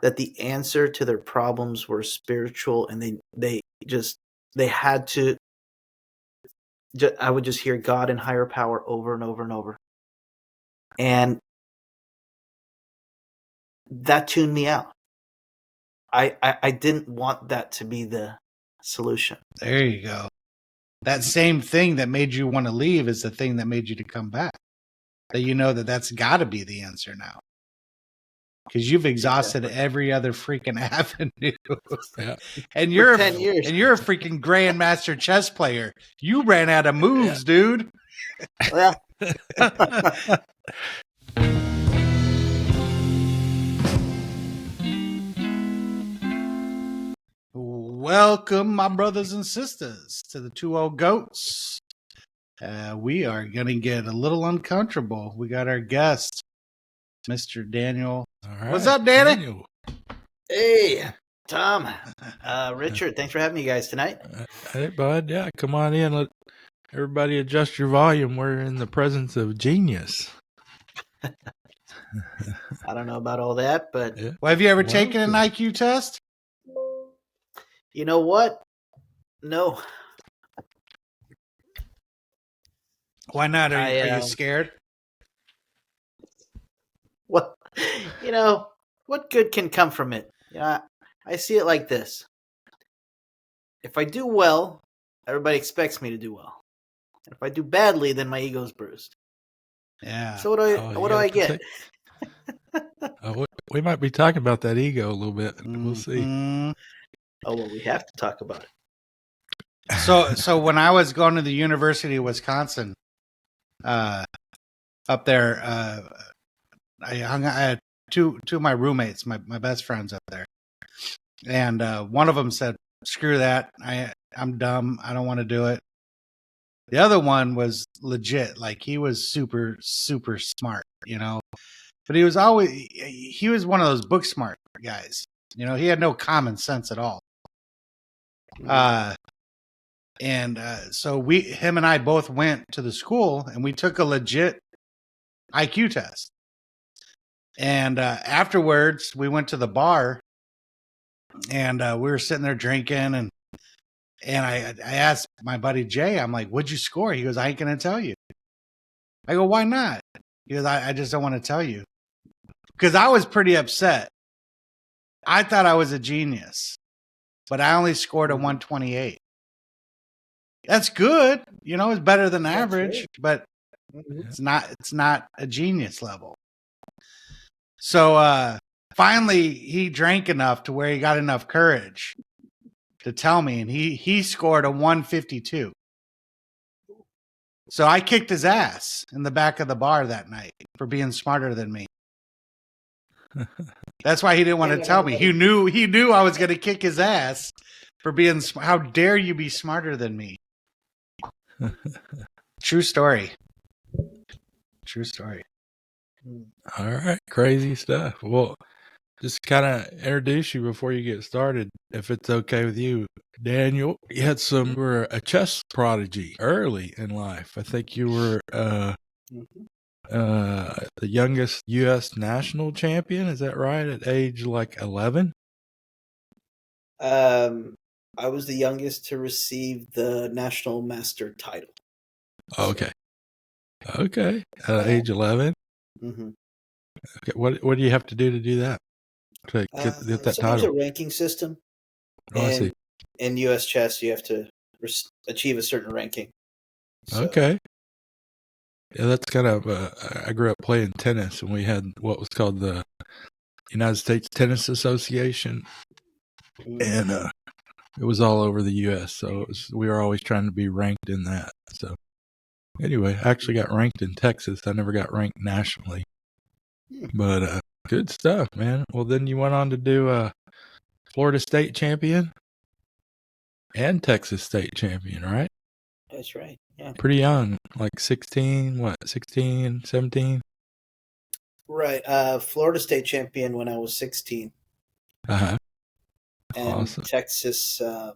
that the answer to their problems were spiritual, and they had to. I would just hear God and higher power over and over and over, and that tuned me out. I didn't want that to be the solution. There you go. That same thing that made you want to leave is the thing that made you to come back. That you know that's got to be the answer now. Because you've exhausted every other freaking avenue. Yeah. And you're 10 years. And you're a freaking grandmaster chess player. You ran out of moves, dude. Well, welcome, my brothers and sisters, to the Two Old Goats. We are going to get a little uncomfortable. We got our guest, Mr. Daniel. All right. What's up, Danny? Daniel. hey, Tom, Richard, thanks for having me, guys, tonight. Hey, bud. Yeah, come on in. Let everybody adjust your volume. We're in the presence of genius. I don't know about all that, but Yeah. Well, have you ever taken an IQ test? you know what? No. Why not? Are you scared? What? What good can come from it? I see it like this. If I do well, everybody expects me to do well. And if I do badly, then my ego's bruised. Yeah. So what do I get? We might be talking about that ego a little bit. We'll see. Oh, well, we have to talk about it. So when I was going to the University of Wisconsin, up there, I had two of my roommates, my best friends up there, and one of them said, "Screw that! I'm dumb. I don't want to do it." The other one was legit, like he was super super smart, but he was one of those book smart guys. He had no common sense at all. So him and I both went to the school and we took a legit IQ test. And afterwards, we went to the bar, and we were sitting there drinking, and I asked my buddy Jay, I'm like, "What'd you score?" He goes, "I ain't gonna tell you." I go, "Why not?" He goes, I just don't want to tell you, because I was pretty upset. I thought I was a genius, but I only scored a 128. That's good, it's better than average, but it's not a genius level. So finally, he drank enough to where he got enough courage to tell me, and he scored a 152. So I kicked his ass in the back of the bar that night for being smarter than me. That's why he didn't want to tell me. He knew I was going to kick his ass for being. How dare you be smarter than me? True story. True story. All right. Crazy stuff. Well, just kind of introduce you before you get started, if it's okay with you. Daniel, you were a chess prodigy early in life. I think you were the youngest U.S. national champion. Is that right? At age like 11? I was the youngest to receive the national master title. Okay. Okay. At age 11? Mm-hmm. Okay. What do you have to do that? To get that sometimes title? a ranking system. I see. In U.S. chess, you have to achieve a certain ranking. So. Okay. Yeah, that's kind of. I grew up playing tennis, and we had what was called the United States Tennis Association, and it was all over the U.S. So we were always trying to be ranked in that. So anyway, I actually got ranked in Texas. I never got ranked nationally, but good stuff, man. Well, then you went on to do Florida State champion and Texas State champion, right? That's right. Yeah. Pretty young, like 16, 17? Right. Florida State champion when I was 16. Uh-huh. And awesome. Texas, I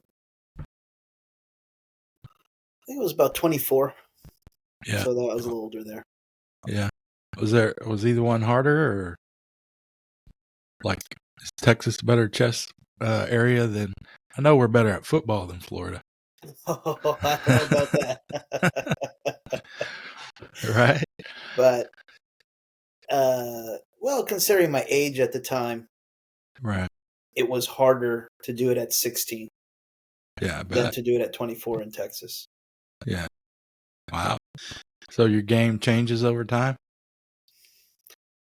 think it was about 24. Yeah. So that was a little older there. Yeah. Was either one harder, or like Is Texas a better chess area than? I know we're better at football than Florida, Oh, I don't know about that. right? But well, considering my age at the time, Right. it was harder to do it at 16 Yeah, I than bet. to do it at 24 in Texas. Yeah. Wow. So your game changes over time?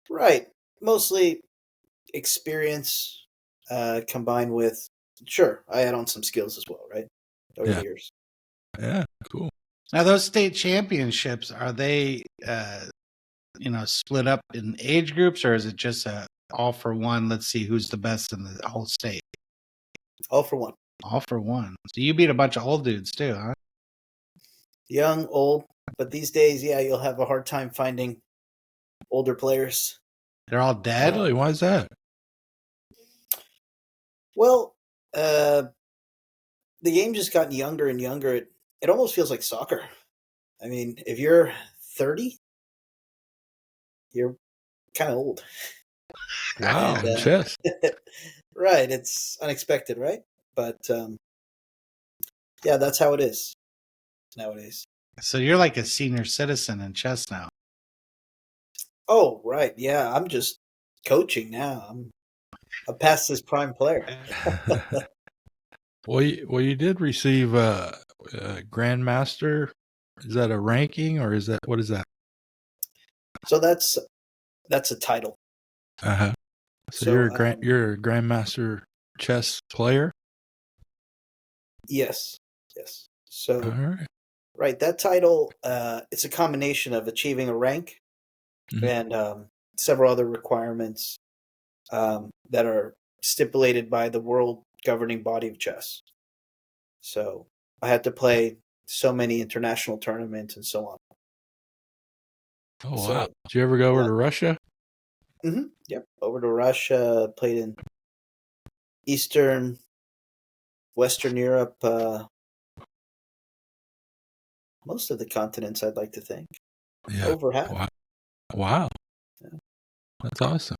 Right. Mostly experience combined with, sure, I add on some skills as well, right? Over Yeah. the years. Yeah. Cool. Now, those state championships, are they, split up in age groups, or is it just a all for one? Let's see who's the best in the whole state. All for one. All for one. So you beat a bunch of old dudes too, huh? Young, old, but these days, yeah, you'll have a hard time finding older players. They're all dead. Really? Why is that? Well, the game's just gotten younger and younger. It almost feels like soccer. I mean, if you're 30, you're kind of old. Wow. And In chess. right, it's unexpected, right? But yeah, that's how it is nowadays. So you're like a senior citizen in chess now. Oh, right, yeah. I'm just coaching now. I'm past this prime player. Well, you did receive a grandmaster. Is that a ranking or is that what is that? So that's a title. Uh huh. So, So you're a grandmaster chess player. yes, yes. All So right. right, that title. It's a combination of achieving a rank Mhm. and several other requirements that are stipulated by the world governing body of chess. So I had to play so many international tournaments and so on. Oh wow. So Did you ever go over yeah, to Russia? yep. Over to Russia, played in Eastern, Western Europe, most of the continents. I'd like to think Yeah. over half. Wow. Wow. Yeah, That's awesome.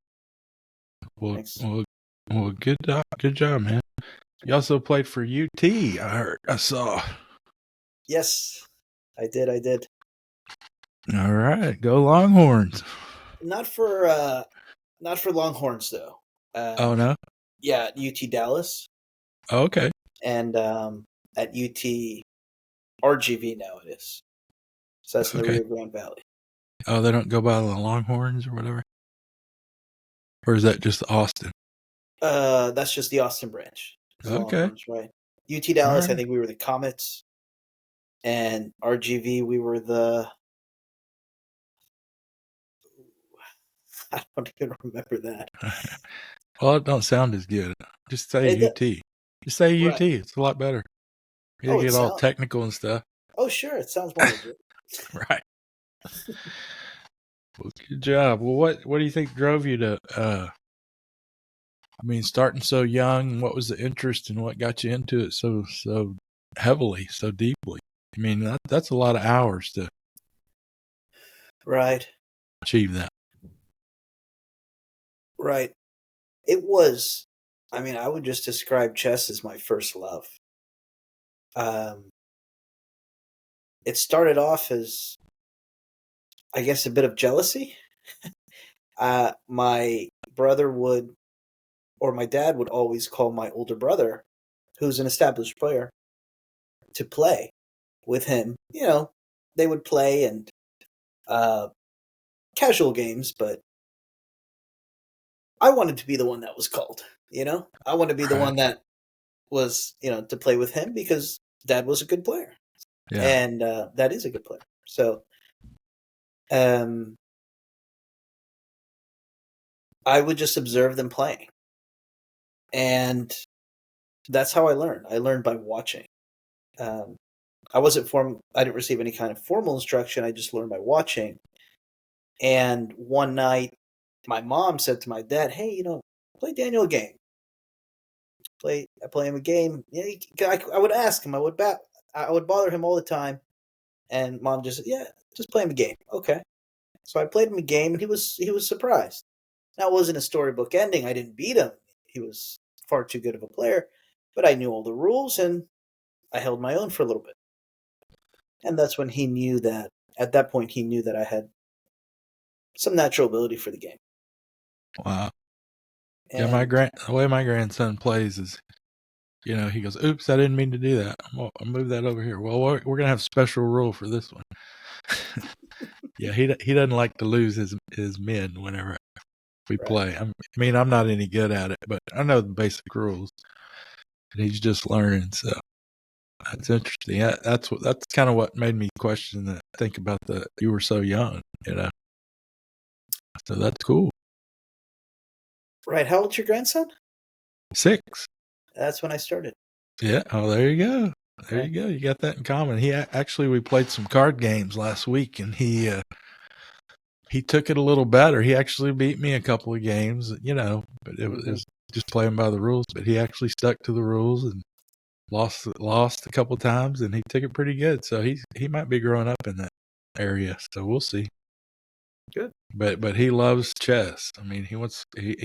Well, thanks. well, well. Good job, man. You also played for UT. I heard. I saw. Yes, I did. I did. All right. Go Longhorns. Not for Longhorns though. Oh no. Yeah, at UT Dallas Okay. and at UT RGV now it is. So that's in the Okay. Rio Grande Valley. Oh, they don't go by the Longhorns or whatever, or is that just Austin? That's just the Austin branch. It's the Okay. Longhorns, right? UT All Dallas, I right. think we were the Comets, and RGV we were the. I don't even remember that. Well, it don't sound as good. Just say It, UT. Just say right. UT. It's a lot better. You Oh, it get all sounds. technical and stuff. Oh, sure. It sounds more legit. Right. Well, good job. Well, what do you think drove you to? I mean, starting so young. What was the interest and what got you into it so heavily, so deeply? I mean, that's a lot of hours to Right. achieve that. Right. It was. I mean, I would just describe chess as my first love. Um, it started off as, I guess, a bit of jealousy. My brother would, or my dad would always call my older brother, who's an established player, to play with him. They would play and uh, casual games, but I wanted to be the one that was called. I wanted to be the Right. one that was, to play with him because dad was a good player, Yeah. and that is a good player. So, um, I would just observe them playing, and that's how I learned. I learned by watching. Um, I didn't receive any kind of formal instruction. I just learned by watching. And one night, my mom said to my dad, "Hey, play Daniel a game. I play him a game." I would ask him. I would bother him all the time, and mom just said, "Yeah, just play him a game." Okay. So I played him a game, and he was surprised. Now it wasn't a storybook ending. I didn't beat him. he was far too good of a player, but I knew all the rules and I held my own for a little bit. And that's when he knew that, at that point, he knew that I had some natural ability for the game. Wow. And The way my grandson plays is, he goes, "Oops, I didn't mean to do that. I'll move that over here." Well, we're gonna have a special rule for this one. Yeah, he doesn't like to lose his men whenever we Right. play. I'm not any good at it, but I know the basic rules, and he's just learning. So that's interesting. That's kind of what made me think about you were so young, So that's cool. Right. How old's your grandson? 6. That's when I started. Yeah. Oh, there you go. There Right. you go. You got that in common. We played some card games last week, and he took it a little better. He actually beat me a couple of games, but it was just playing by the rules. But he actually stuck to the rules and lost a couple of times, and he took it pretty good. So he might be growing up in that area. So we'll see. Good. But he loves chess. I mean, he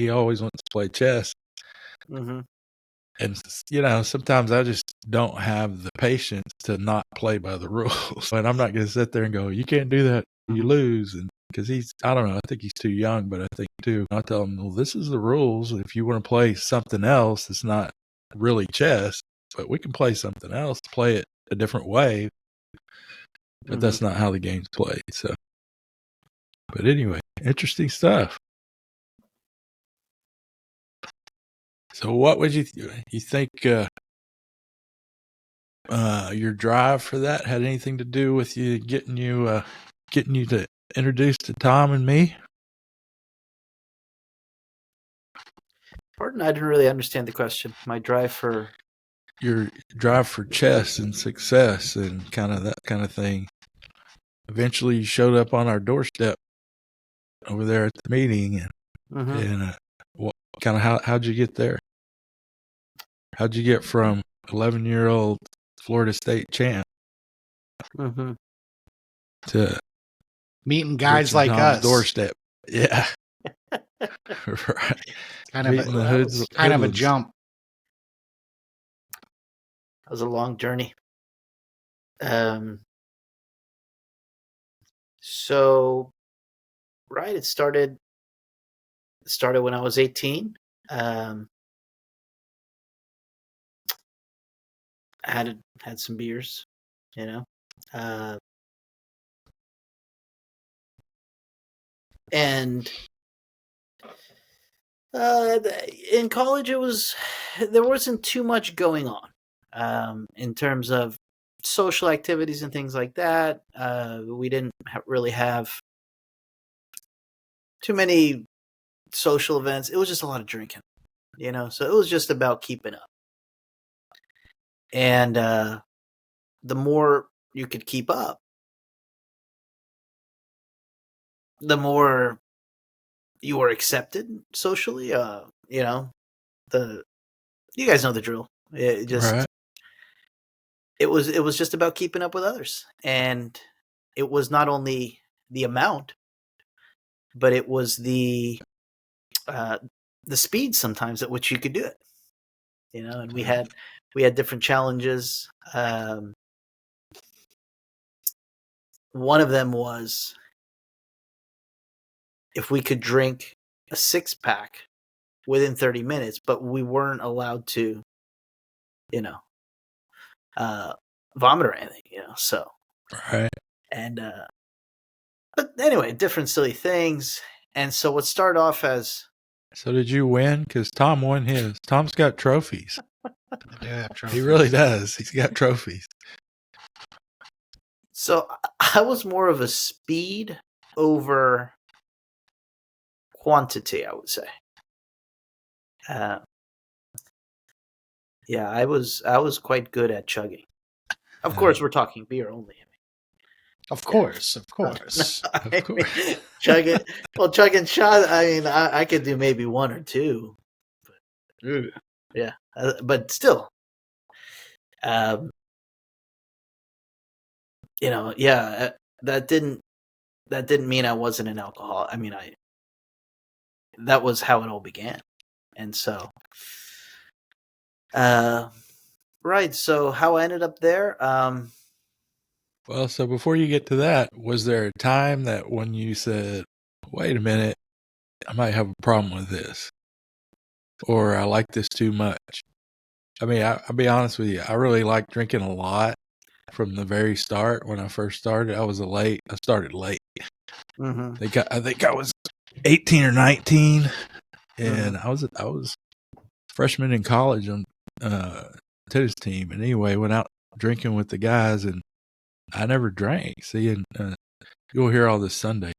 always wants to play chess. Mm-hmm. And sometimes I just don't have the patience to not play by the rules. And I'm not going to sit there and go, "You can't do that. You lose." And because I don't know, I think he's too young, but I think too, I tell him, "Well, this is the rules. If you want to play something else, it's not really chess, but we can play something else, play it a different way. But that's not how the game's played." So, but anyway, interesting stuff. So what would you think your drive for that had anything to do with you getting you to introduce to Tom and me? Pardon, I didn't really understand the question. My drive for Your drive for chess and success and kind of that kind of thing. Eventually, you showed up on our doorstep over there at the meeting, and what kind of how'd you get there? How'd you get from 11-year-old Florida State champ to meeting guys reaching like Tom's us? doorstep? Yeah, right. Kind of a jump. That was a long journey. So, right, it started when I was 18. I had some beers, and in college there wasn't too much going on in terms of social activities and things like that. We didn't really have too many social events. It was just a lot of drinking, so it was just about keeping up. And the more you could keep up, the more you were accepted socially. You guys know the drill. It just Right. it was just about keeping up with others, and it was not only the amount, but it was the speed sometimes at which you could do it. And we had different challenges. One of them was if we could drink a 6-pack within 30 minutes, but we weren't allowed to, vomit or anything, so. Right. And, but anyway, different silly things. And so what started off as. So did you win? Because Tom won his. Tom's got trophies. I do have trophies. He really does. He's got trophies. So I was more of a speed over quantity, I would say. Yeah, I was quite good at chugging. Of course, we're talking beer only. Of course. Chugging. Well, chugging shot. I mean, I could do maybe one or two. But, yeah, but still, that didn't mean I wasn't an alcoholic. I mean, that was how it all began. And so, right. So how I ended up there? Well, so before you get to that, was there a time that when you said, wait a minute, I might have a problem with this, or I like this too much? I mean, I'll be honest with you. I really liked drinking a lot from the very start. When I first started, I started late. Mm-hmm. I think I was 18 or 19, and Mm-hmm. I was freshman in college on tennis team. And anyway, went out drinking with the guys, and I never drank. See, and you'll hear all this Sunday,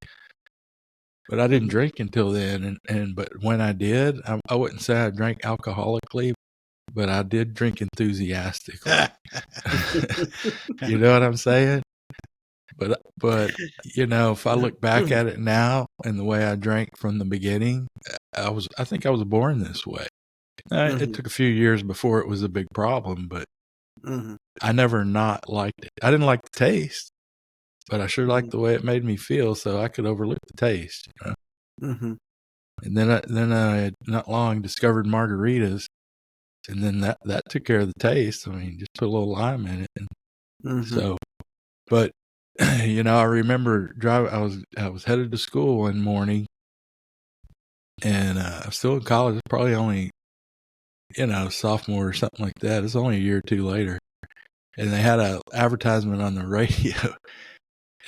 but I didn't drink until then. But when I did, I wouldn't say I drank alcoholically, but I did drink enthusiastically. You know what I'm saying? But if I look back at it now and the way I drank from the beginning, I think I was born this way. It took a few years before it was a big problem, but I never not liked it. I didn't like the taste, but I sure liked the way it made me feel, so I could overlook the taste. And then I had not long discovered margaritas, and then that took care of the taste. I mean, just put a little lime in it, and so. But I remember driving. I was headed to school one morning, and I was still in college. I was probably only sophomore or something like that. It's only a year or two later, and they had an advertisement on the radio,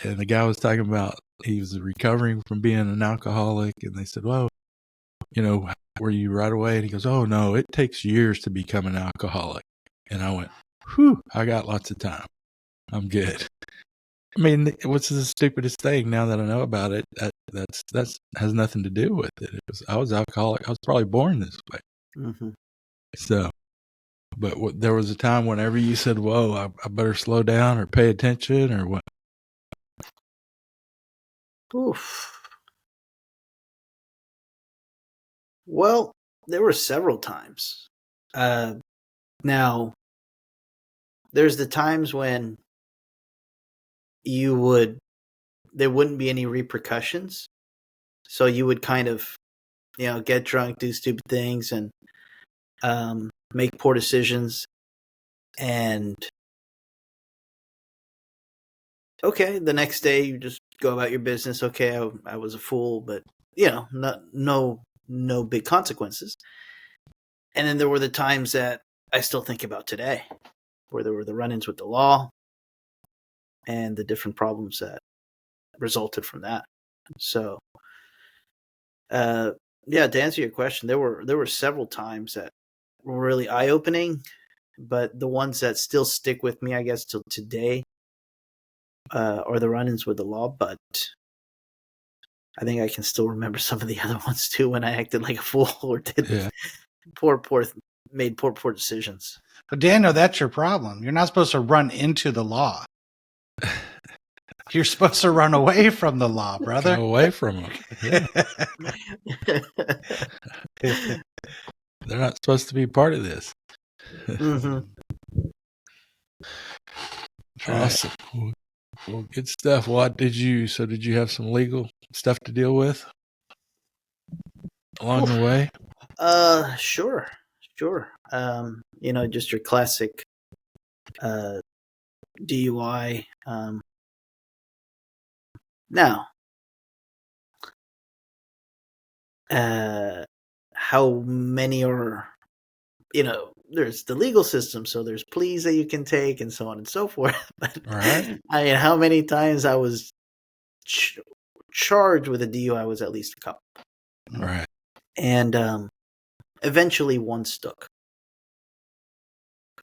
and the guy was talking about he was recovering from being an alcoholic, and they said, "Well, were you right away?" And he goes, "Oh no, it takes years to become an alcoholic." And I went, "Whew, I got lots of time. I'm good." I mean, what's the stupidest thing now that I know about it? That's has nothing to do with it. I was alcoholic. I was probably born this way. So, but there was a time whenever you said, "Whoa, I better slow down or pay attention," or what? Oof. Well, there were several times. Now, there's the times when there wouldn't be any repercussions. So you would kind of, get drunk, do stupid things, and make poor decisions. And okay, the next day you just go about your business. Okay, I was a fool, but no big consequences. And then there were the times that I still think about today, where there were the run-ins with the law and the different problems that resulted from that. So, yeah, to answer your question, there were several times that were really eye-opening, but the ones that still stick with me, I guess, till today, are the run-ins with the law. But I think I can still remember some of the other ones too, when I acted like a fool or did made poor decisions. But Daniel, that's your problem. You're not supposed to run into the law. You're supposed to run away from the law, brother. Go away from them. Yeah. They're not supposed to be part of this. Awesome. Well, good stuff. Did you have some legal stuff to deal with along the way? Sure. Just your classic DUI. Now, how many are, there's the legal system, so there's pleas that you can take and so on and so forth. But Right. I mean, how many times I was charged with a DUI was at least a couple. Right. And eventually one stuck.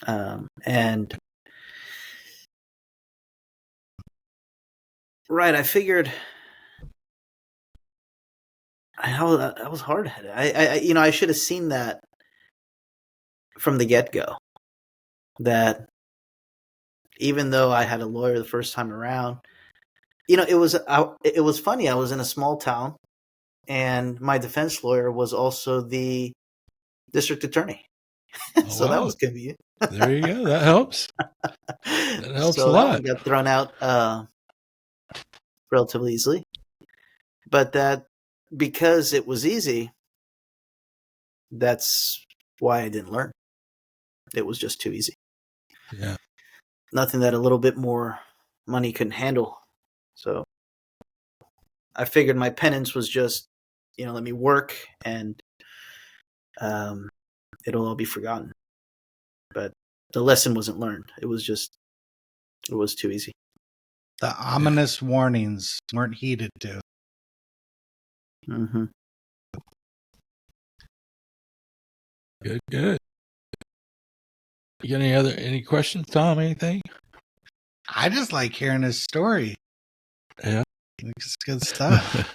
And right, I figured I was hard headed. I should have seen that from the get go. That even though I had a lawyer the first time around, it was funny. I was in a small town, and my defense lawyer was also the district attorney. So that was convenient. There you go. That helps. That helps so a that lot. one got thrown out relatively easily. But that, because it was easy, that's why I didn't learn. It was just too easy. Yeah. Nothing that a little bit more money couldn't handle. So I figured my penance was just, let me work and it'll all be forgotten. But the lesson wasn't learned. It was too easy. The ominous warnings weren't heeded to. Mm-hmm. Good, good. You got any questions, Tom? Anything? I just like hearing his story. Yeah. It's good stuff.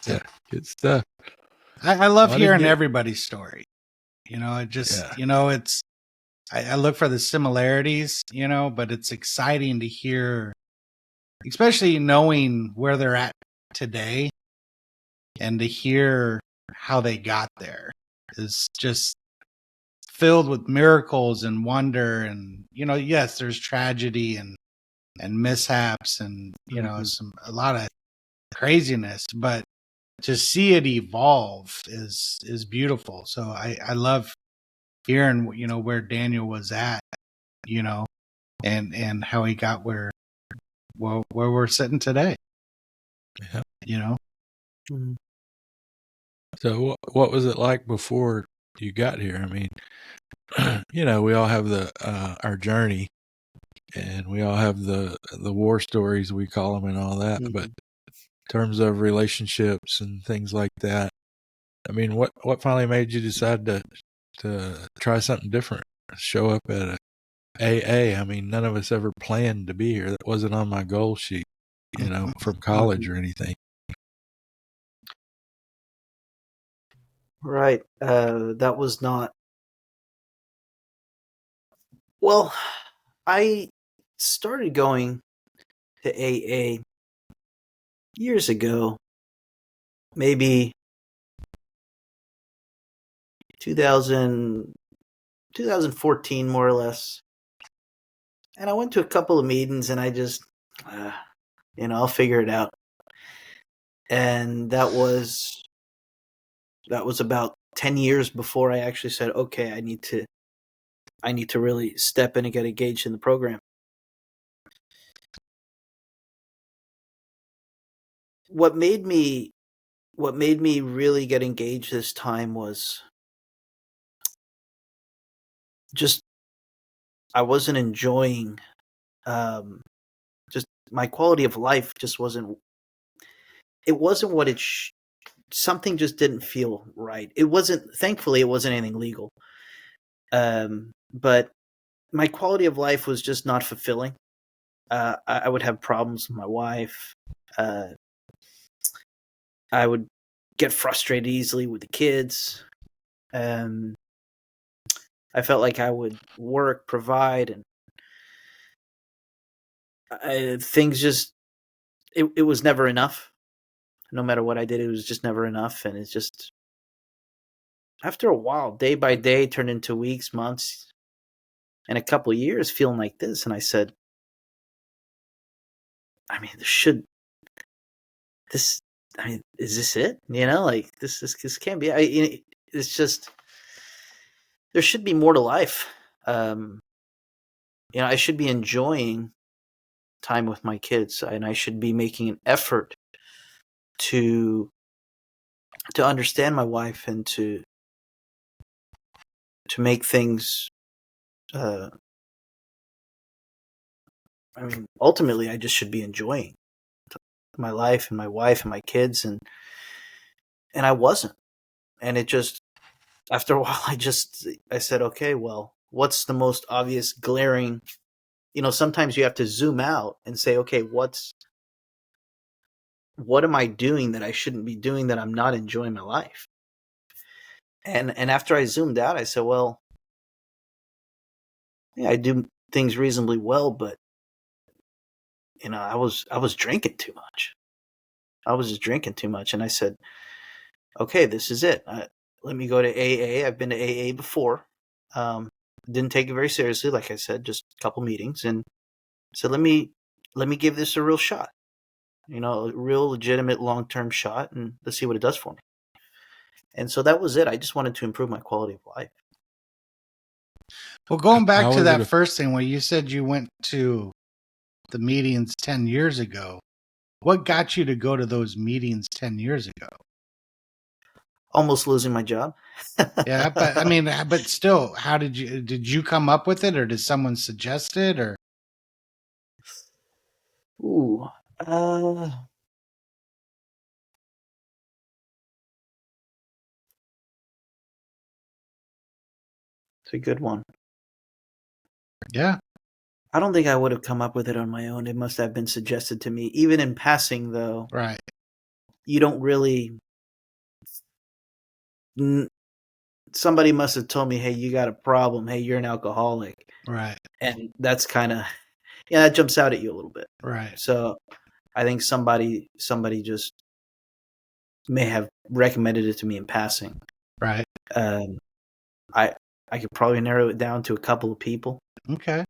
Yeah, good stuff. I love Well, I didn't hearing get- everybody's story. It just, Yeah. it's, I look for the similarities, but it's exciting to hear, especially knowing where they're at today, and to hear how they got there is just filled with miracles and wonder. And, yes, there's tragedy and mishaps and, a lot of craziness, but to see it evolve is beautiful. So I love hearing, where Daniel was at, and how he got where we're sitting today. Yeah. So what was it like before you got here? I mean, we all have our journey, and we all have the war stories, we call them, and all that. Mm-hmm. But in terms of relationships and things like that, I mean, what finally made you decide to try something different? Show up at a AA. I mean, none of us ever planned to be here. That wasn't on my goal sheet, from college or anything. Right. That was not. Well, I started going to AA years ago, maybe 2014, more or less. And I went to a couple of meetings, and I just, I'll figure it out. And that was about 10 years before I actually said, okay, I need to really step in and get engaged in the program. What made me really get engaged this time was just I wasn't enjoying just my quality of life just wasn't what it something just didn't feel right. Thankfully it wasn't anything legal. But my quality of life was just not fulfilling. I would have problems with my wife. I would get frustrated easily with the kids. I felt like I would work, provide, and things just it was never enough. No matter what I did, it was just never enough. And it's just, after a while, day by day turned into weeks, months, and a couple of years feeling like this. And I said, I mean, is this it? Like this can't be. It's just, there should be more to life. I should be enjoying time with my kids, and I should be making an effort to understand my wife and to make things. Ultimately, I just should be enjoying my life and my wife and my kids, and I wasn't. And it just, after a while, I said, okay, well, what's the most obvious glaring? Sometimes you have to zoom out and say, okay, what am I doing that I shouldn't be doing, that I'm not enjoying my life? And after I zoomed out, I said, well, yeah, I do things reasonably well, but I was drinking too much. I was just drinking too much, and I said, okay, this is it. Let me go to AA. I've been to AA before. Didn't take it very seriously, like I said, just a couple meetings, and said, let me give this a real shot. A real legitimate long-term shot, and let's see what it does for me. And so that was it. I just wanted to improve my quality of life. Well, going back How to was that it first thing where you said you went to the meetings 10 years ago, what got you to go to those meetings 10 years ago? Almost losing my job. Yeah, but I mean, but still, how did you come up with it, or did someone suggest it, or? Ooh. It's a good one. Yeah, I don't think I would have come up with it on my own. It must have been suggested to me. Even in passing, though, right, you don't really. Somebody must have told me, "Hey, you got a problem. Hey, you're an alcoholic," right, and that's kind of that jumps out at you a little bit. right, So I think somebody just may have recommended it to me in passing. right. Um, I could probably narrow it down to a couple of people, Okay.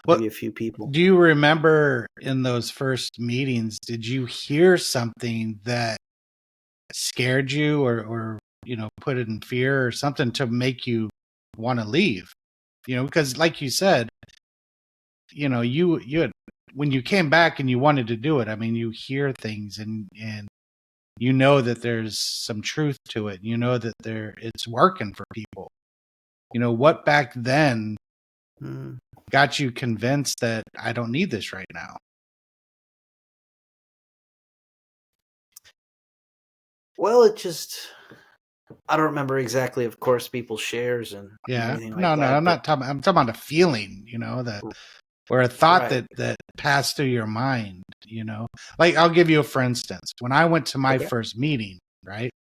Well, maybe a few people. do you remember in those first meetings, did you hear something that scared you or put it in fear or something to make you want to leave? Because like you said, you had, when you came back and you wanted to do it, I mean, you hear things and you know that there's some truth to it. You know that it's working for people. What back then Mm. got you convinced that I don't need this right now? Well, I don't remember exactly, of course, people's shares and Yeah. everything like No, that. I'm not talking. I'm talking about a feeling, that or a thought Right. that passed through your mind. Like I'll give you a for instance. When I went to my Okay. first meeting, right?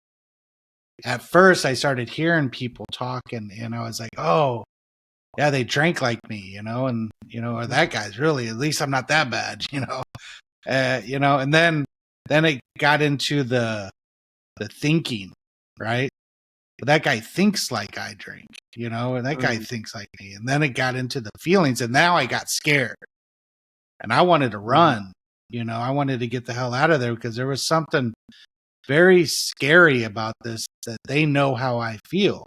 At first, I started hearing people talk, and I was like, oh, yeah, they drank like me, and or that guy's really. At least I'm not that bad, and then it got into the thinking, right? But that guy thinks like I drink, and that guy thinks like me. And then it got into the feelings, and now I got scared and I wanted to run. I wanted to get the hell out of there because there was something very scary about this that they know how I feel.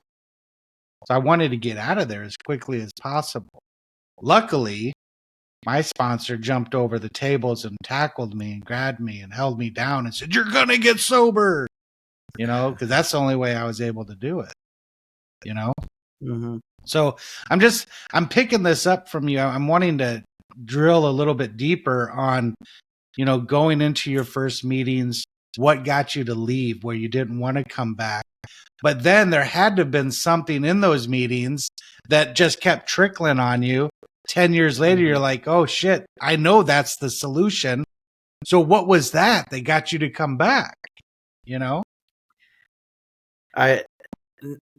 So I wanted to get out of there as quickly as possible. Luckily, my sponsor jumped over the tables and tackled me and grabbed me and held me down and said, "You're going to get sober," because that's the only way I was able to do it. Mm-hmm. So I'm picking this up from you. I'm wanting to drill a little bit deeper on, going into your first meetings, what got you to leave where you didn't want to come back. But then there had to have been something in those meetings that just kept trickling on you. 10 years later, you're like, oh shit, I know that's the solution. So what was that got you to come back? Now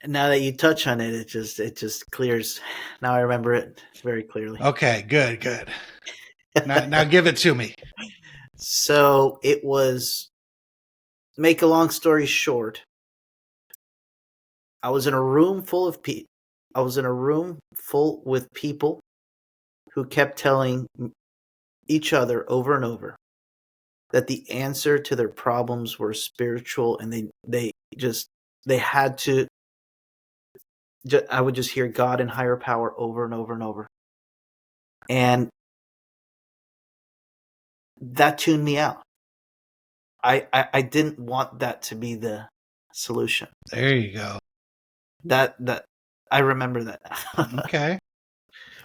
that you touch on it, it just clears. Now I remember it very clearly. Okay, good. Now give it to me. So it was, make a long story short, I was in a room full of people. I was in a room full with people who kept telling each other over and over that the answer to their problems were spiritual, and they had to. I would just hear God and higher power over and over and over, and that tuned me out. I didn't want that to be the solution. There you go. That I remember that. Okay.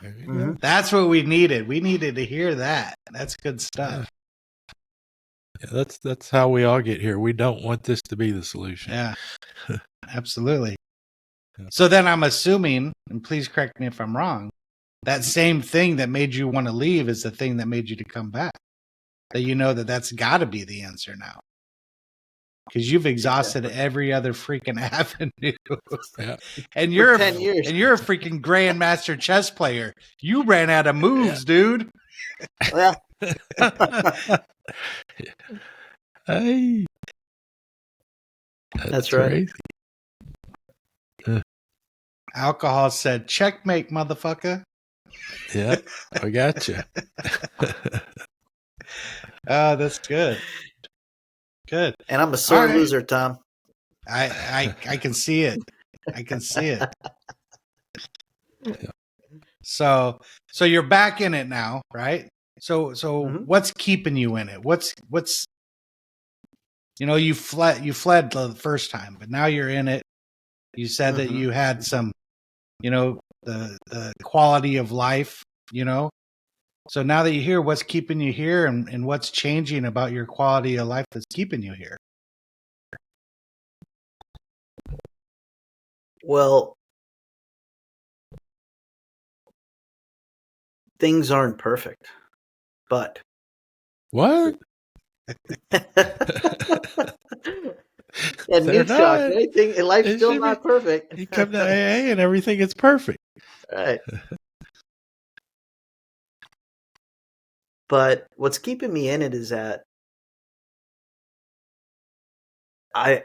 Mm-hmm. That's what we needed. We needed to hear that. That's good stuff. Yeah, that's how we all get here. We don't want this to be the solution. Yeah, absolutely. So then I'm assuming, and please correct me if I'm wrong, that same thing that made you want to leave is the thing that made you to come back. That that's got to be the answer now. Because you've exhausted every other freaking avenue. Yeah. And you're 10 years. and you're a freaking grandmaster chess player. You ran out of moves, dude. Well, Hey, that's right. Crazy. Alcohol said, "Checkmate, motherfucker." Yeah, I got you. Oh, that's good. Good. And I'm a sore All right. loser, Tom. I can see it. I can see it. Yeah. So you're back in it now, right? So Mhm. what's keeping you in it? What's you fled the first time, but now you're in it. You said that Mhm. you had some, the quality of life, So now that you're here, what's keeping you here and what's changing about your quality of life that's keeping you here? Well, things aren't perfect, but What? and They're mute shock. not. Anything life's It still should be. not perfect. You come to AA and everything is perfect. Right. But what's keeping me in it is that I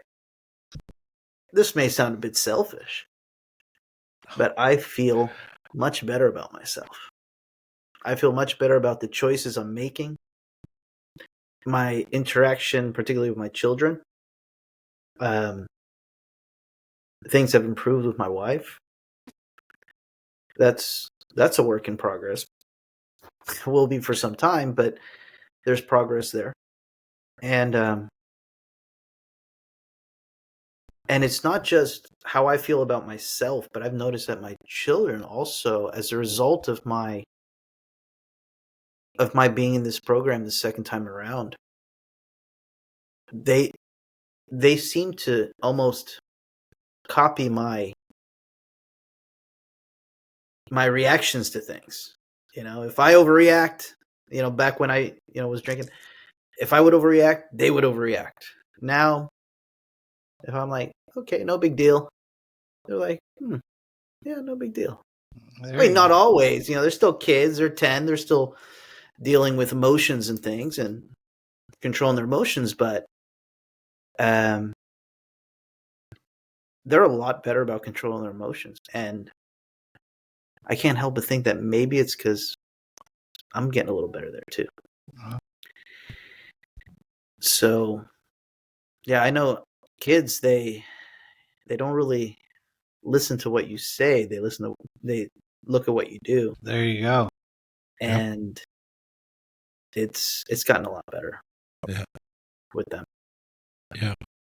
this may sound a bit selfish, but I feel much better about myself. I feel much better about the choices I'm making, my interaction, particularly with my children. Um, Things have improved with my wife. That's a work in progress. Will be for some time, but there's progress there. And and it's not just how I feel about myself, but I've noticed that my children also, as a result of my being in this program the second time around, they they seem to almost copy my reactions to things. If I overreact, back when I was drinking, if I would overreact, they would overreact. Now, if I'm like, okay, no big deal, they're like, yeah, no big deal. I There mean, you not go. always. They're still kids. They're 10. They're still dealing with emotions and things and controlling their emotions, but um, they're a lot better about controlling their emotions. And I can't help but think that maybe it's because I'm getting a little better there too. Uh, So, yeah, I know kids, they don't really listen to what you say. They look at what you do, There you go. Yeah. and it's gotten a lot better Yeah. with them. Yeah.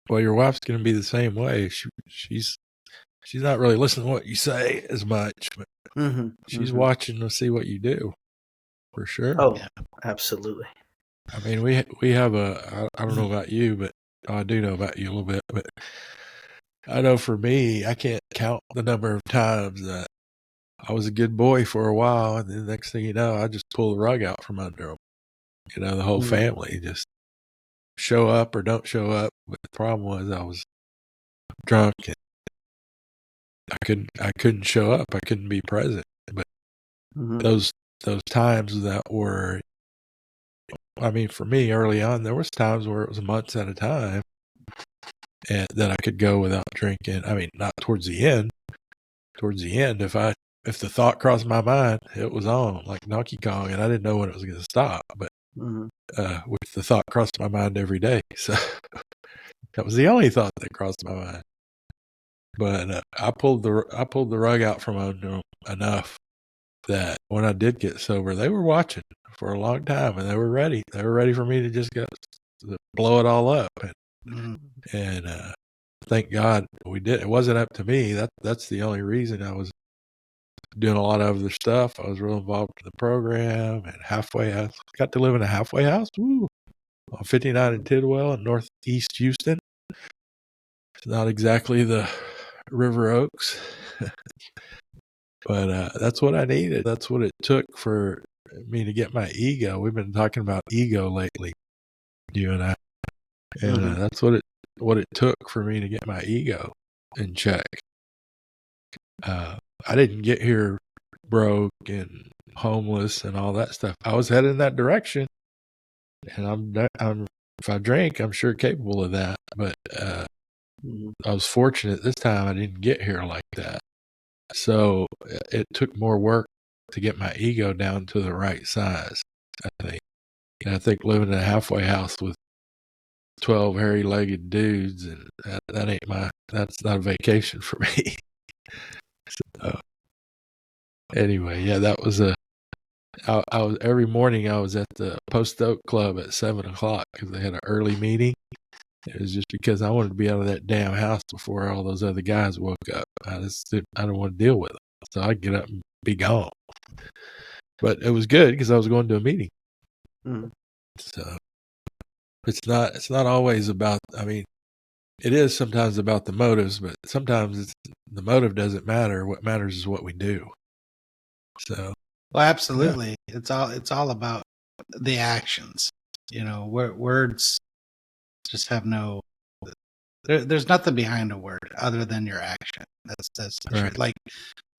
Well, your wife's going to be the same way. She's not really listening to what you say as much, but she's Mm-hmm. watching to see what you do for sure. Oh, Yeah. absolutely. I mean, we have I don't know about you, but I do know about you a little bit, but I know for me, I can't count the number of times that I was a good boy for a while, and then the next thing you know, I just pull the rug out from under them. The whole Mhm. family just show up or don't show up. But the problem was I was drunk and I couldn't show up. I couldn't be present. But Mhm. those times that were, I mean, for me early on, there was times where it was months at a time, and that I could go without drinking. I mean, not towards the end. Towards the end, if the thought crossed my mind, it was on like Donkey Kong, and I didn't know when it was going to stop. But Mhm. which the thought crossed my mind every day. So that was the only thought that crossed my mind. But I pulled the rug out from under them enough that when I did get sober, they were watching for a long time, and they were ready. They were ready for me to just go blow it all up, Mhm. and thank God we did. It wasn't up to me. That's the only reason I was doing a lot of other stuff. I was real involved in the program and halfway house. Got to live in a halfway house. Woo. On 59 in Tidwell in northeast Houston. It's not exactly the River Oaks, but that's what I needed. That's what it took for me to get my ego. We've been talking about ego lately, you and I, and Mhm. that's what it took for me to get my ego in check. I didn't get here broke and homeless and all that stuff. I was headed in that direction, and I'm if I drink, I'm sure capable of that. But Mhm. I was fortunate this time I didn't get here like that. So it took more work to get my ego down to the right size, I think. And I think living in a halfway house with 12 hairy-legged dudes, and that's not a vacation for me. So, anyway, yeah, that was I was every morning I was at the Post Oak Club at 7:00 because they had an early meeting. It was just because I wanted to be out of that damn house before all those other guys woke up. I don't want to deal with them, so I'd get up and be gone. But it was good because I was going to a meeting. Mm-hmm. So it's not always about. I mean, it is sometimes about the motives, but sometimes the motive doesn't matter. What matters is what we do. So, well, absolutely, yeah. It's all about the actions. Words just have no. There's nothing behind a word other than your action. That's the truth. Like,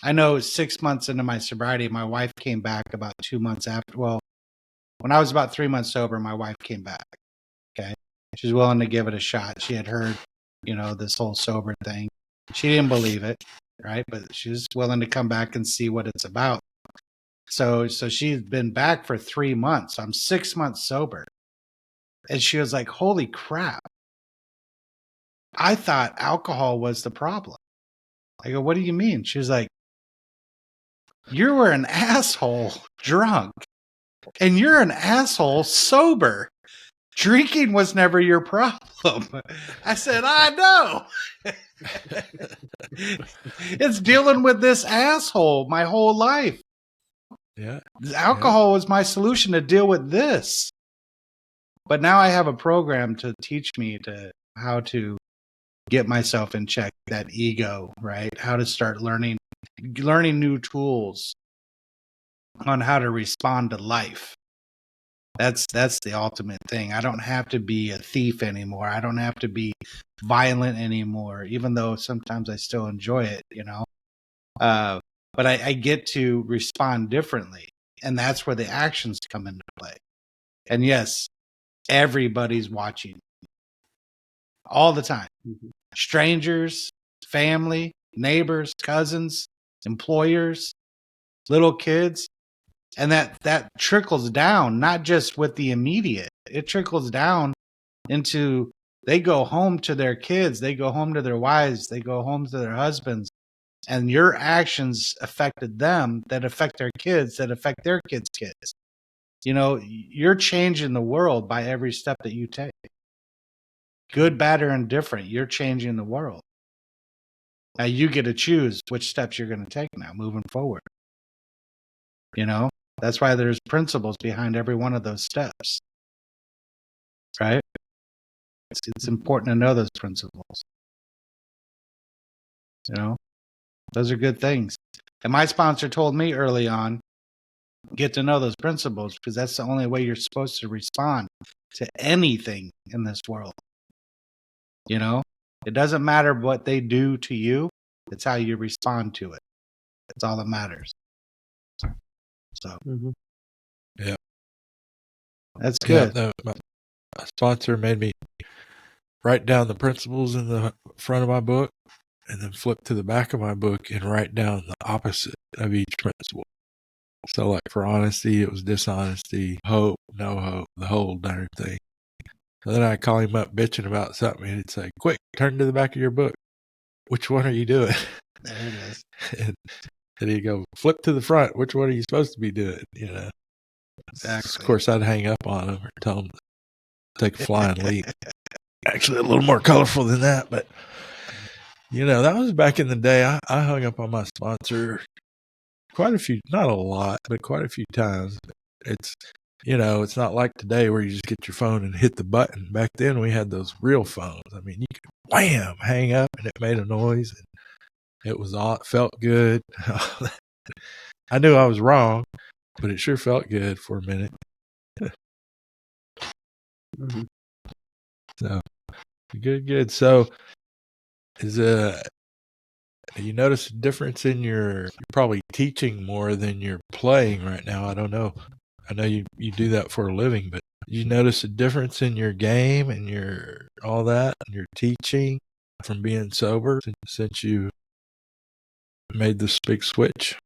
I know 6 months into my sobriety, my wife came back about 2 months after. Well, when I was about 3 months sober, my wife came back. Okay, she was willing to give it a shot. She had heard, this whole sober thing. She didn't believe it, right? But she was willing to come back and see what it's about. So she's been back for 3 months. I'm 6 months sober, and she was like, "Holy crap! I thought alcohol was the problem." I go, "What do you mean?" She was like, "You were an asshole drunk, and you're an asshole sober. Drinking was never your problem." I said, "I know." It's dealing with this asshole my whole life. Yeah. Alcohol was my solution to deal with this. But now I have a program to teach me how to get myself in check, that ego, right? How to start learning new tools on how to respond to life. That's the ultimate thing. I don't have to be a thief anymore. I don't have to be violent anymore, even though sometimes I still enjoy it, but I get to respond differently. And that's where the actions come into play. And yes, everybody's watching all the time. Mm-hmm. Strangers, family, neighbors, cousins, employers, little kids. And that trickles down, not just with the immediate. It trickles down into, they go home to their kids, they go home to their wives, they go home to their husbands, and your actions affected them, that affect their kids, that affect their kids' kids. You're changing the world by every step that you take. Good, bad, or indifferent, you're changing the world. Now you get to choose which steps you're going to take now moving forward. That's why there's principles behind every one of those steps. Right? It's important to know those principles. Those are good things. And my sponsor told me early on, get to know those principles, because that's the only way you're supposed to respond to anything in this world. It doesn't matter what they do to you. It's how you respond to it. That's all that matters. So, yeah, that's good. Yeah, my sponsor made me write down the principles in the front of my book and then flip to the back of my book and write down the opposite of each principle. So, like, for honesty, it was dishonesty, hope, no hope, the whole darn thing. So then I'd call him up bitching about something, and he'd say, "Quick, turn to the back of your book. Which one are you doing?" There it is. and he'd go, "Flip to the front. Which one are you supposed to be doing?" Exactly. Of course, I'd hang up on him or tell him to take a flying leap. Actually, a little more colorful than that, but that was back in the day. I hung up on my sponsor quite a few, not a lot, but quite a few times. It's not like today where you just get your phone and hit the button. Back then we had those real phones. I mean, you could wham, hang up, and it made a noise, and it felt good. I knew I was wrong, but it sure felt good for a minute. Mm-hmm. So good. So you notice a difference in you're probably teaching more than you're playing right now. I don't know. I know you do that for a living, but you notice a difference in your game and your all that and your teaching from being sober since you made this big switch?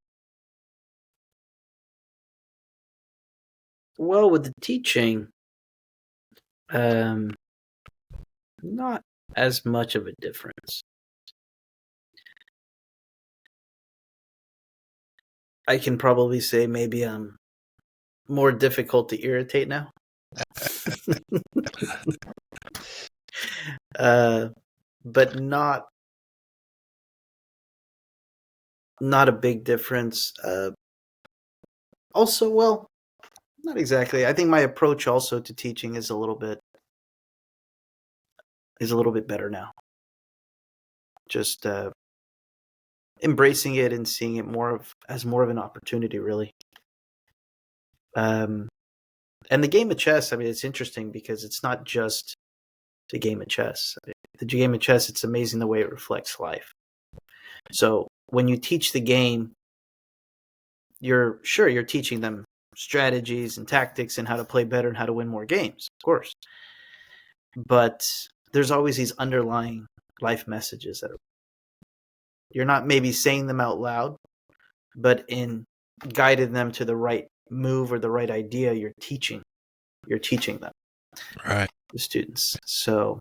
Well, with the teaching, Not as much of a difference. I can probably say maybe I'm more difficult to irritate now. But not a big difference. Also, well, not exactly. I think my approach also to teaching is a little bit better now. Just embracing it and seeing it as more of an opportunity, really. And the game of chess, I mean, it's interesting because it's not just the game of chess. The game of chess, it's amazing the way it reflects life. So when you teach the game, you're teaching them strategies and tactics and how to play better and how to win more games, of course. But there's always these underlying life messages that you're not maybe saying them out loud, but in guiding them to the right move or the right idea, you're teaching them, Right. the students. So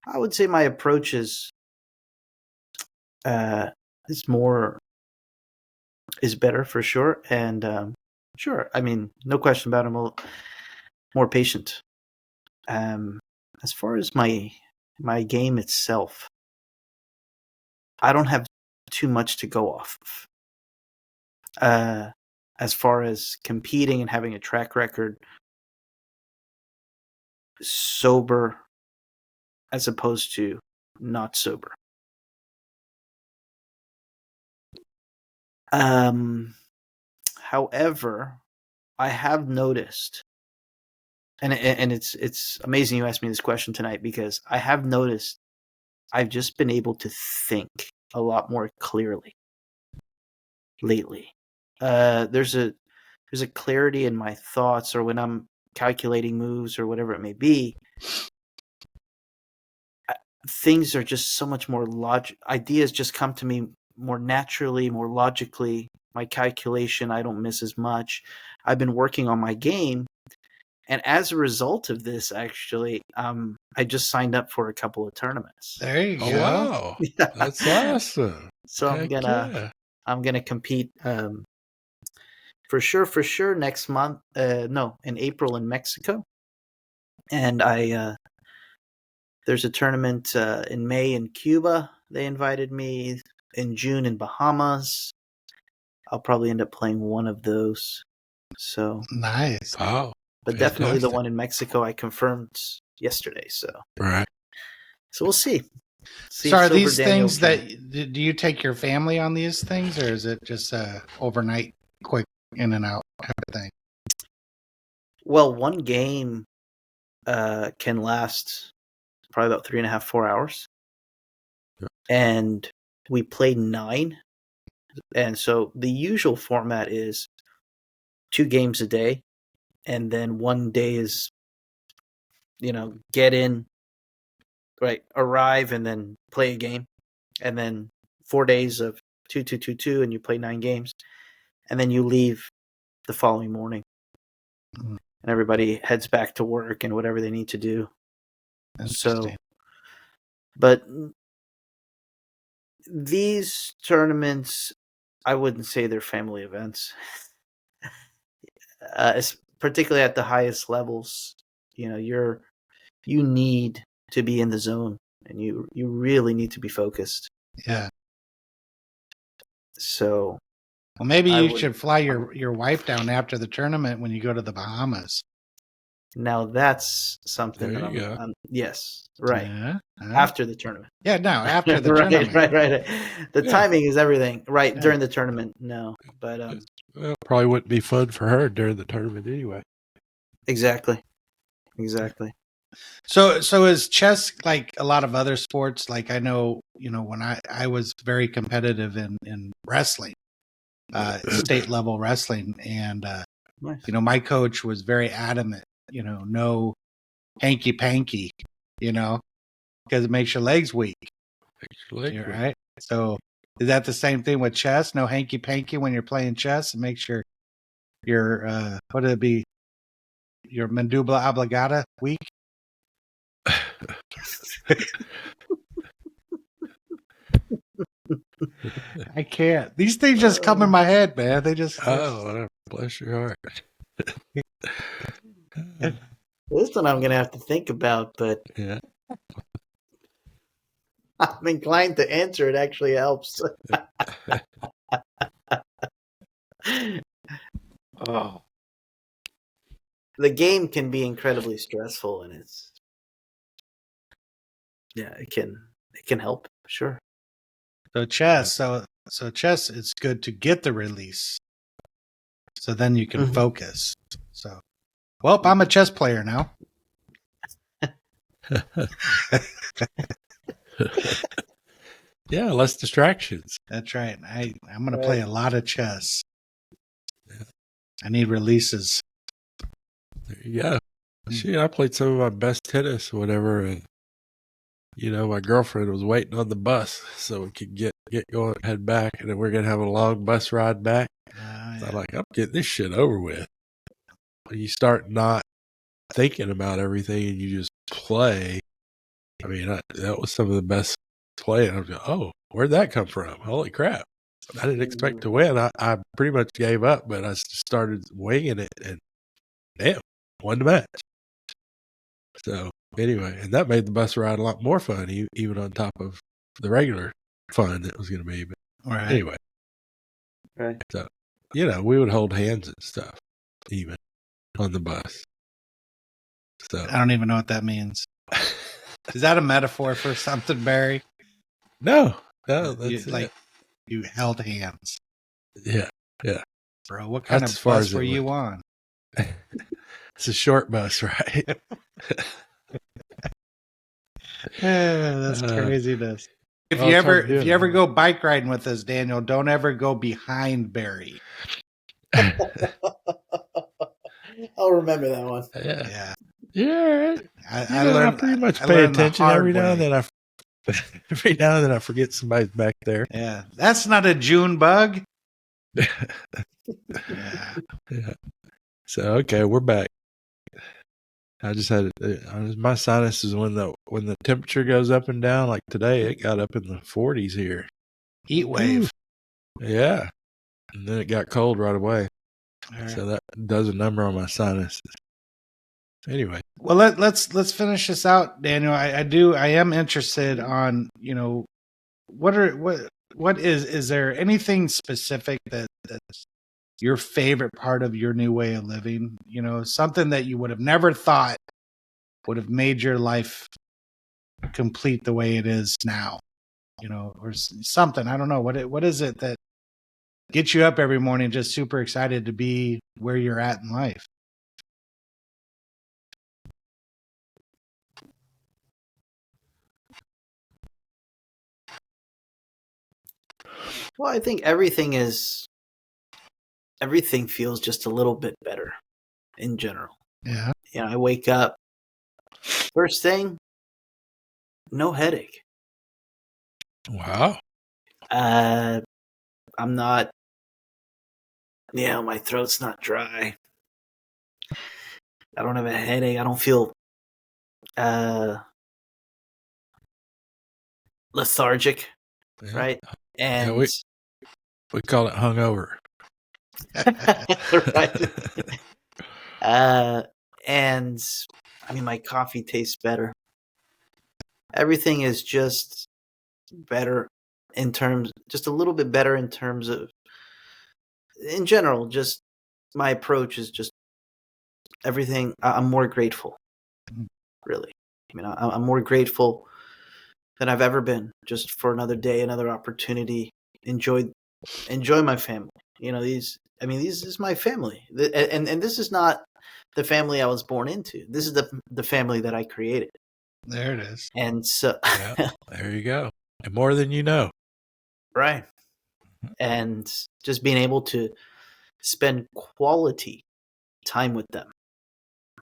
I would say my approach is better for sure, and sure, I mean, no question about it, I'm more patient. As far as my game itself, I don't have too much to go off of. As far as competing and having a track record, sober as opposed to not sober. However, I have noticed, and it's amazing you asked me this question tonight, because I have noticed I've just been able to think a lot more clearly lately. There's a clarity in my thoughts, or when I'm calculating moves or whatever it may be. Things are just so much more ideas just come to me more naturally, more logically. My calculation, I don't miss as much. I've been working on my game, and as a result of this, actually, I just signed up for a couple of tournaments. There you Oh, go. wow. That's awesome. So Heck yeah. I'm gonna compete for sure next month. No, in April in Mexico, and there's a tournament in May in Cuba. They invited me. In June in Bahamas. I'll probably end up playing one of those. So Nice. Wow. but definitely the Fantastic. one in Mexico I confirmed yesterday. So Right. we'll see. So are if Sober these Daniel things can- that, do you take your family on these things, or is it just a overnight quick in and out kind of thing? Well, one game can last probably about 3.5, 4 hours. Yeah. And we played 9. And so the usual format is 2 games a day. And then one day is, get in, right, arrive, and then play a game. And then 4 days of 2, 2, 2, 2, and you play 9 games. And then you leave the following morning. Mm. And everybody heads back to work and whatever they need to do. So, Interesting. but these tournaments, I wouldn't say they're family events. Particularly at the highest levels, you need to be in the zone, and you really need to be focused. Yeah. So, Well, maybe you should fly your wife down after the tournament when you go to the Bahamas. now that's something There that you go. yes, right. Yeah. After the tournament. Yeah, no, after the right, tournament. right. The Yeah. timing is everything. Right, Yeah. during the tournament, no. But Well, probably wouldn't be fun for her during the tournament anyway. exactly. So is chess like a lot of other sports? Like I know, when I was very competitive in wrestling, state level wrestling, and Nice. my coach was very adamant, no hanky panky, because it makes your legs weak. Actually, Right. So is that the same thing with chess? No hanky panky when you're playing chess? It makes your what would it be? Your mandibula oblongata weak? I can't. These things just come in my head, man. They just. Oh, bless your heart. This one I'm gonna have to think about, but Yeah. I'm inclined to answer. It actually helps. Oh, the game can be incredibly stressful, and it can help, sure. So chess. So chess. It's good to get the release. So then you can focus. So, well, I'm a chess player now. Yeah, less distractions. That's right. I'm going to play a lot of chess. Yeah. I need releases. There you go. Shit, I played some of my best tennis or whatever, and my girlfriend was waiting on the bus so we could get going, head back, and then we're gonna have a long bus ride back. So I'm like, I'm getting this shit over with. When you start not thinking about everything and you just play, I mean, that was some of the best play. And I was like, oh, where'd that come from? Holy crap. I didn't expect to win. I pretty much gave up, but I just started winging it, and damn, won the match. So anyway, and that made the bus ride a lot more fun, even on top of the regular fun that was going to be. But anyway, Right. so we would hold hands and stuff, even on the bus. So I don't even know what that means. Is that a metaphor for something, Barry? no, that's you held hands. Yeah. Bro, what kind of bus were you on? It's a short bus, right? That's craziness. If you ever go bike riding with us, Daniel, don't ever go behind Barry. I'll remember that one. Yeah. Yeah. I learned. I pretty much pay attention every now and then. Every now and then I forget somebody's back there. Yeah, that's not a June bug. Yeah. So okay, we're back. I just had my sinuses when the temperature goes up and down. Like today, it got up in the 40s here. Heat wave. Yeah, and then it got cold right away. Right. So that does a number on my sinuses. Anyway, well, let's finish this out, Daniel. I am interested on what is there anything specific that's your favorite part of your new way of living? Something that you would have never thought would have made your life complete the way it is now, or something. I don't know what is it that gets you up every morning just super excited to be where you're at in life. Well, I think everything feels just a little bit better in general. Yeah. I wake up, first thing, no headache. Wow. I'm not, my throat's not dry. I don't have a headache. I don't feel lethargic, right? And we call it hungover. right. And I mean, my coffee tastes better. Everything is just better just a little bit better in terms of, in general, just my approach is just everything. I'm more grateful, really. I mean, I'm more grateful than I've ever been just for another day, another opportunity. Enjoy my family. This is my family. And this is not the family I was born into. This is the family that I created. There it is. And so there you go. And more than you know. Right. And just being able to spend quality time with them.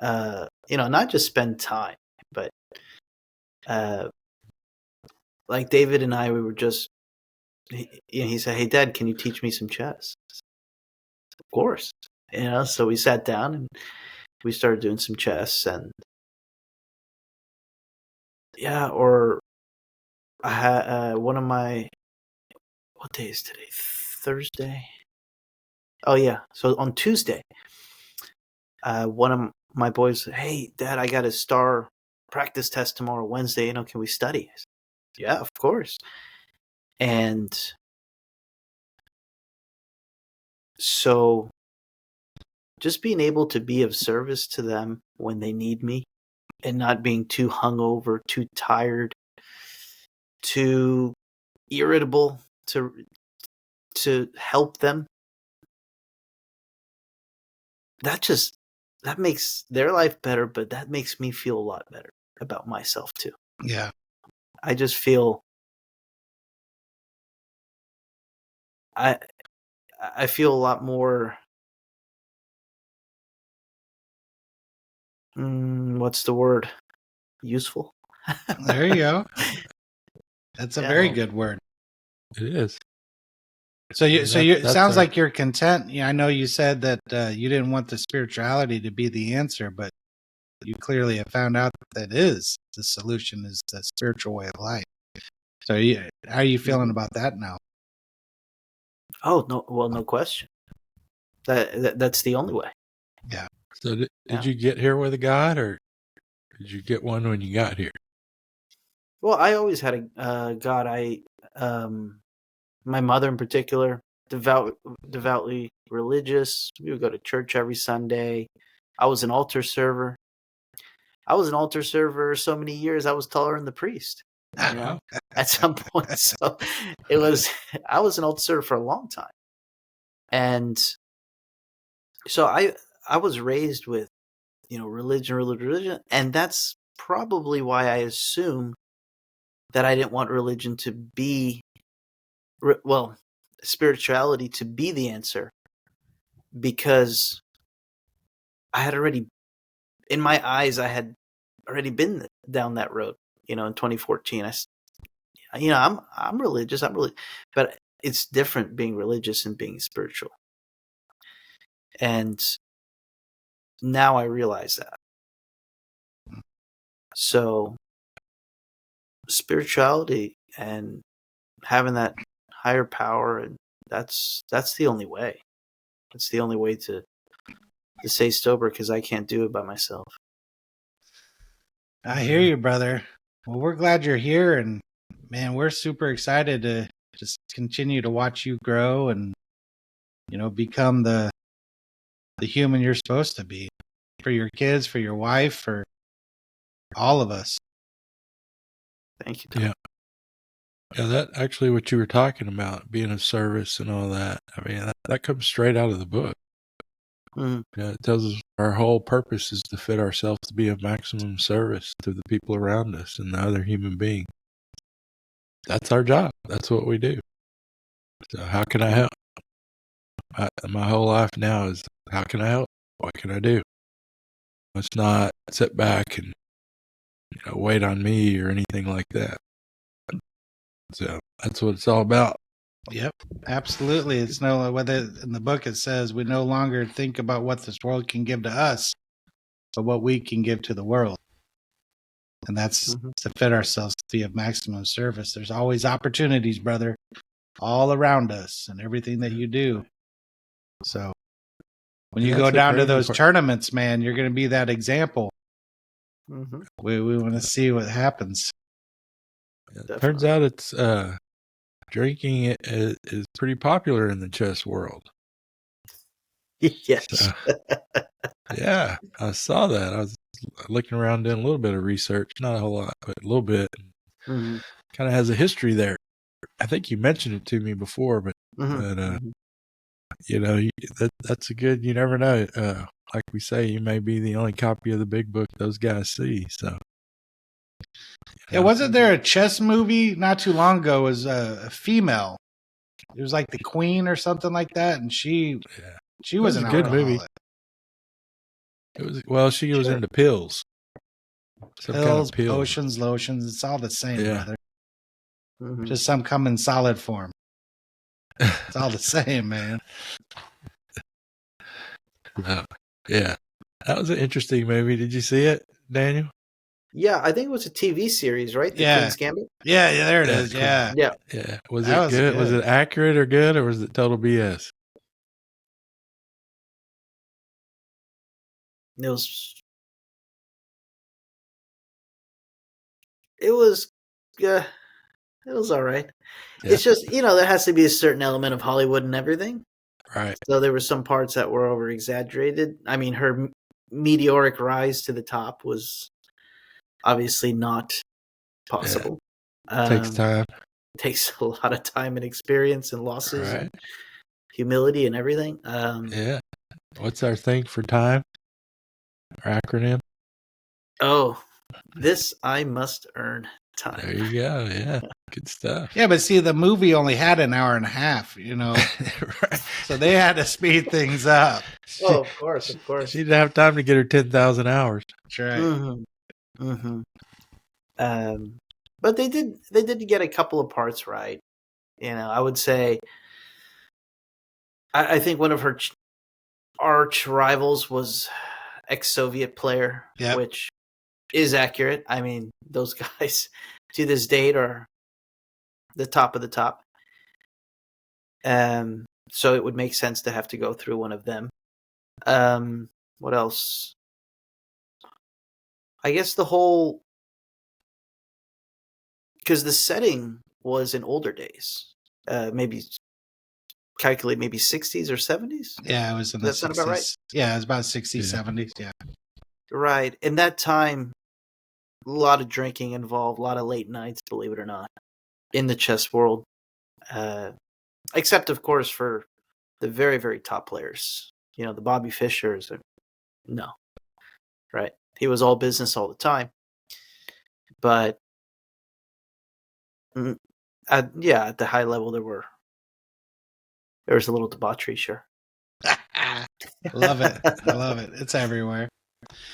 Not just spend time, but like David and I, we were just, he said, "Hey, Dad, can you teach me some chess?" Of course. So we sat down and we started doing some chess, and Yeah, or I had one of my, what day is today? Thursday. Oh yeah, so on Tuesday, one of my boys said, "Hey, Dad, I got a star practice test tomorrow, Wednesday. Can we study?" I said, "Yeah, of course." And so, just being able to be of service to them when they need me, and not being too hungover, too tired, too irritable to help them, that just that makes their life better, but that makes me feel a lot better about myself too. Yeah. I just feel I I feel a lot more, what's the word? Useful? There you go. That's a Yeah. very good word. It is. So And it that's sounds our, like you're content. Yeah, I know you said that you didn't want the spirituality to be the answer, but you clearly have found out that is the solution is the spiritual way of life. So how are you feeling about that now? Oh, no, well, no question. That's the only way. Yeah. so did Yeah. you get here with a God, or did you get one when you got here? Well, I always had a God. My mother in particular, devoutly religious. We would go to church every Sunday. I was an altar server. I was an altar server so many years. I was taller than the priest. At some point. So it was. I was an altar server for a long time, and so I was raised with religion, and that's probably why I assume that I didn't want religion to be well, spirituality to be the answer, because I had already, in my eyes, I had already been down that road. In 2014, I'm religious. But it's different being religious and being spiritual. And now I realize that. So spirituality and having that higher power, and that's the only way. It's the only way to stay sober, because I can't do it by myself. I hear you, brother. Well, we're glad you're here, and man, we're super excited to just continue to watch you grow and become the human you're supposed to be for your kids, for your wife, for all of us. Thank you, Tom. Yeah. Yeah, that actually what you were talking about, being of service and all that. I mean, that comes straight out of the book. Mhm. Yeah, it tells us our whole purpose is to fit ourselves to be of maximum service to the people around us and the other human being. That's our job. That's what we do. So how can I help? My whole life now is, how can I help? What can I do? Let's not sit back and wait on me or anything like that. So that's what it's all about. Yep, absolutely. It's no whether in the book it says we no longer think about what this world can give to us, but what we can give to the world. And that's to fit ourselves to be of maximum service. There's always opportunities, brother, all around us and everything that you do. So when you go down to those tournaments, man, you're going to be that example. Mm-hmm. We want to see what happens. It turns out it's drinking is pretty popular in the chess world. Yes. So, yeah, I saw that. I was looking around doing a little bit of research, not a whole lot, but a little bit. Mm-hmm. Kind of has a history there. I think you mentioned it to me before, but that's a good. You never know. Like we say, you may be the only copy of the big book those guys see. So, Yeah, wasn't there a chess movie not too long ago? It was a female. It was like the queen or something like that, and she was an a good alcoholic. movie. It was she was into pills. Some Pills, kind of pills, potions, lotions. It's all the same, brother. Mm-hmm. Just some come in solid form. It's all the same, man. Yeah, that was an interesting movie. Did you see it, Daniel? Yeah, I think it was a TV series, right? The Yeah. Queen's Gambit. Yeah, there it Yeah, is. Yeah. Yeah. Yeah. Was That it was good? Was good. it accurate or good, or was it total BS? It was. It was. Yeah. It was all right. Yeah. It's just there has to be a certain element of Hollywood and everything. Right. So there were some parts that were over exaggerated. I mean, her meteoric rise to the top was obviously not possible. Takes time. Takes a lot of time and experience and losses Right. and humility and everything. Yeah. What's our thing for time? Our acronym? Oh, this I must earn time. There you go. Yeah. Good stuff. Yeah, but see, the movie only had an hour and a half, Right. so they had to speed things up. Oh, of course, of course. She didn't have time to get her 10,000 hours. That's right. Mm-hmm. Mm-hmm. But they did get a couple of parts right. I would say I think one of her arch rivals was ex-Soviet player, Yep. which is accurate. I mean, those guys to this date are the top of the top. So it would make sense to have to go through one of them. What else? I guess because the setting was in older days, maybe calculate maybe 60s or 70s. Yeah, it was in Does the that sound 60s. about right? Yeah, it was about 60s, Yeah. 70s. Yeah. Right. In that time, a lot of drinking involved, a lot of late nights, believe it or not, in the chess world. Except, of course, for the very, very top players. The Bobby Fishers. No. Right. He was all business all the time. But, at the high level, there was a little debauchery, sure. Love it. I love it. It's everywhere.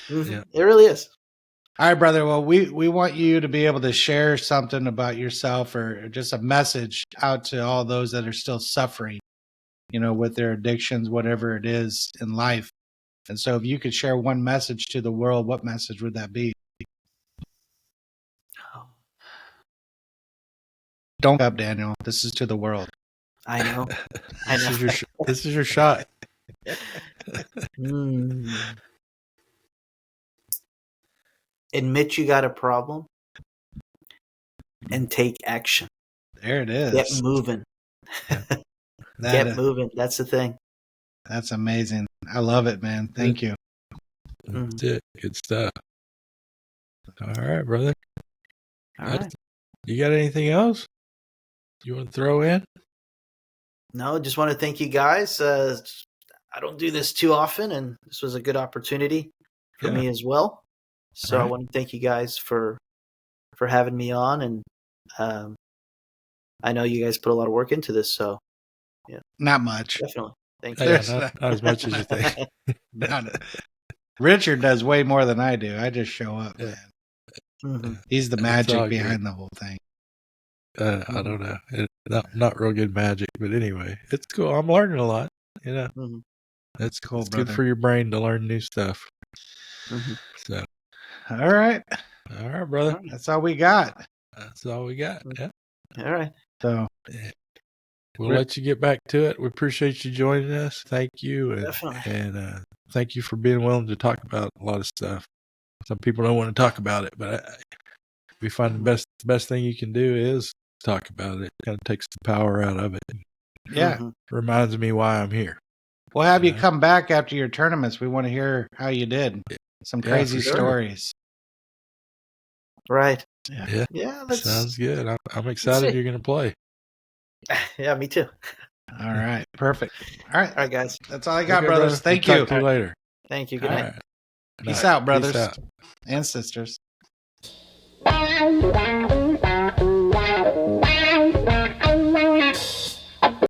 Mm-hmm. Yeah. It really is. All right, brother. Well, we want you to be able to share something about yourself or just a message out to all those that are still suffering, with their addictions, whatever it is in life. And so if you could share one message to the world, what message would that be? Don't up, Daniel. This is to the world. I know. I know. This is your shot. Admit you got a problem and take action. There it is. Get moving. Get moving. That's the thing. That's amazing. I love it, man. Thank you. That's it. Good stuff. All right, brother. All right. You got anything else you want to throw in? No, just want to thank you guys. I don't do this too often, and this was a good opportunity for me as well. So I want to thank you guys for having me on, and I know you guys put a lot of work into this. So yeah, not much. Definitely, thank you. Yeah, not as much as you think. Richard does way more than I do. I just show up, man. Mm-hmm. He's the magic behind the whole thing. I don't know. Not real good magic, but anyway, it's cool. I'm learning a lot. Mm-hmm. That's cool. It's good for your brain to learn new stuff. Mm-hmm. So, all right, brother. That's all we got. That's all we got. Yeah. All right. So we'll let you get back to it. We appreciate you joining us. Thank you, Definitely. and thank you for being willing to talk about a lot of stuff. Some people don't want to talk about it, but we find the best thing you can do is talk about it. It kind of takes the power out of it. Yeah. Reminds me why I'm here. We'll have you come back after your tournaments. We want to hear how you did. Some crazy stories. Right. Yeah. Sounds good. I'm excited you're going to play. Yeah, me too. All right. Perfect. All right, guys. That's all I got, brothers. Thank you. Talk to you later. Thank you. Good night. Peace out, brothers Peace out. and sisters.